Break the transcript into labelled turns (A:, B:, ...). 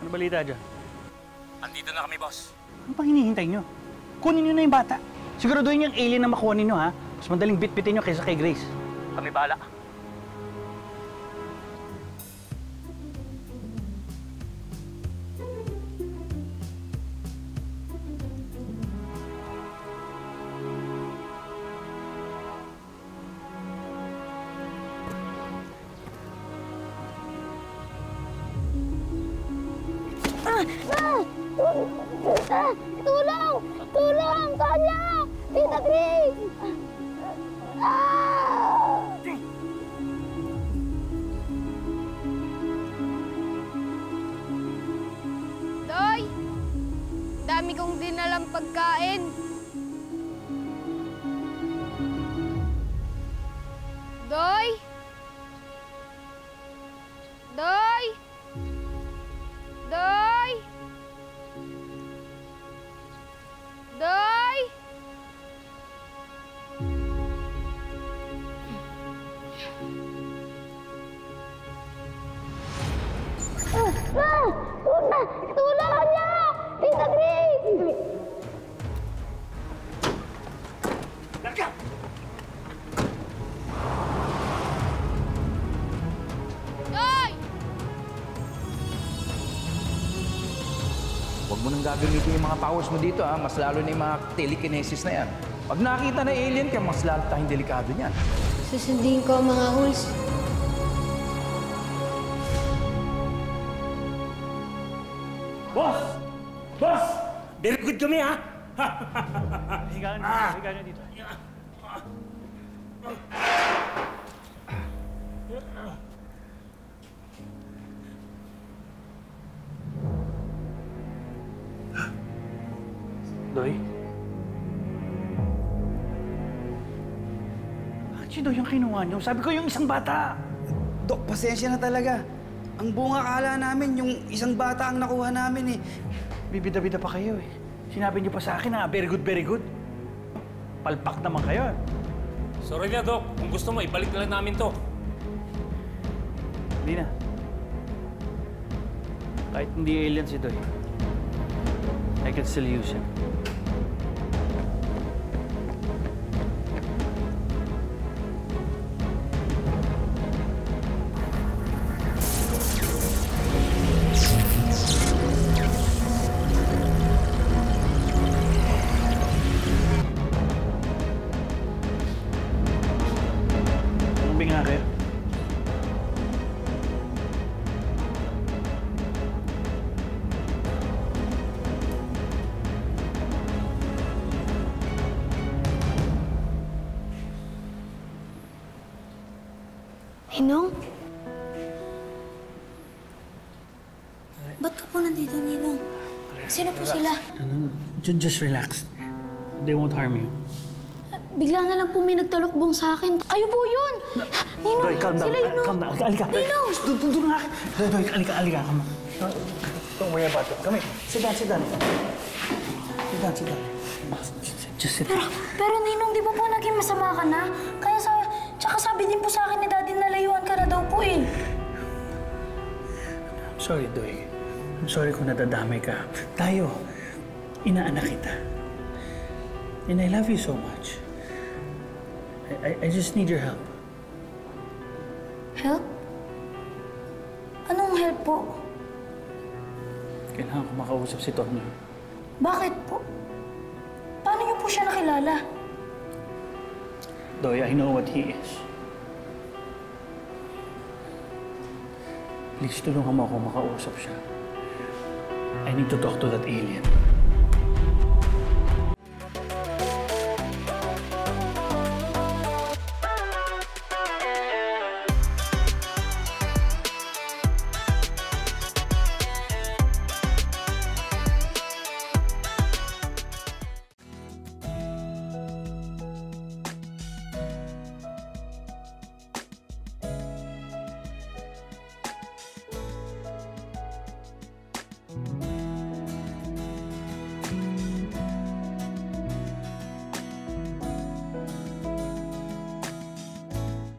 A: Ano balita dyan?
B: Andito na kami, boss.
A: Ano pang hinihintay nyo? Kunin nyo na yung bata. Siguraduhin yung alien na makuha ninyo, ha? Mas madaling bit-bitin nyo kaysa kay Grace.
B: Kami bahala.
C: Tulong! Tulong! Kanya! Tita Grace!
D: Doy! Dami kong dinalang pagkain. Doy! Doy! Doy! Doy!
C: Tulungan niyo! Tita Grace!
A: Larga!
D: Doy!
E: Huwag mo nang gagamitin yung mga powers mo dito, ha? Mas lalo na yung mga telekinesis na yan. Pag nakita na alien ka, mas lalo tayong delikado niyan.
D: Susundin ko ang mga rules.
B: Boss! Boss! Very good kami, ha?
A: Higaan nyo dito. Doy? Bakit si Doy yung kinuha nyo? Sabi ko yung isang bata.
F: Dok, pasensya na talaga. Ang bunga akala namin, yung isang bata ang nakuha namin eh.
A: Bibida-bida pa kayo eh. Sinabi niyo pa sa akin na very good, very good. Palpak naman kayo.
B: Sorry na, Doc. Kung gusto mo, ibalik na lang namin to.
A: Hindi na. Kahit hindi alien si Doy, I can still use him. Umbi nga kayo.
C: Ninong? Ba't ka po nandito, Ninong? Sino po sila?
A: Just relax. They won't harm you.
C: Bigla na lang po may nagtalokbong sa akin. Kayo po yun! Ninong,
A: Doy, calm down.
C: sila yun.
A: Calm down. Alika.
C: Ninong!
A: Doon nga. Doy, alika. Come on. Don't worry about it. Come here. Sit down. Sit down. Just sit down.
C: Pero Ninong, di ba po naging masama ka na? Tsaka sabi din po sa akin ni Daddy na layuan ka na daw po eh.
A: I'm sorry, Doy. I'm sorry kung nadadamay ka. Tayo, inaanak kita. And I love you so much. I just need your help.
C: Help? Anong help po?
A: Kailangan ko makausap si Tonyo.
C: Bakit po? Paano niyo po siya nakilala?
A: Doy, I know what he is. Please, tulungan mo ako makausap siya. I need to talk to that alien.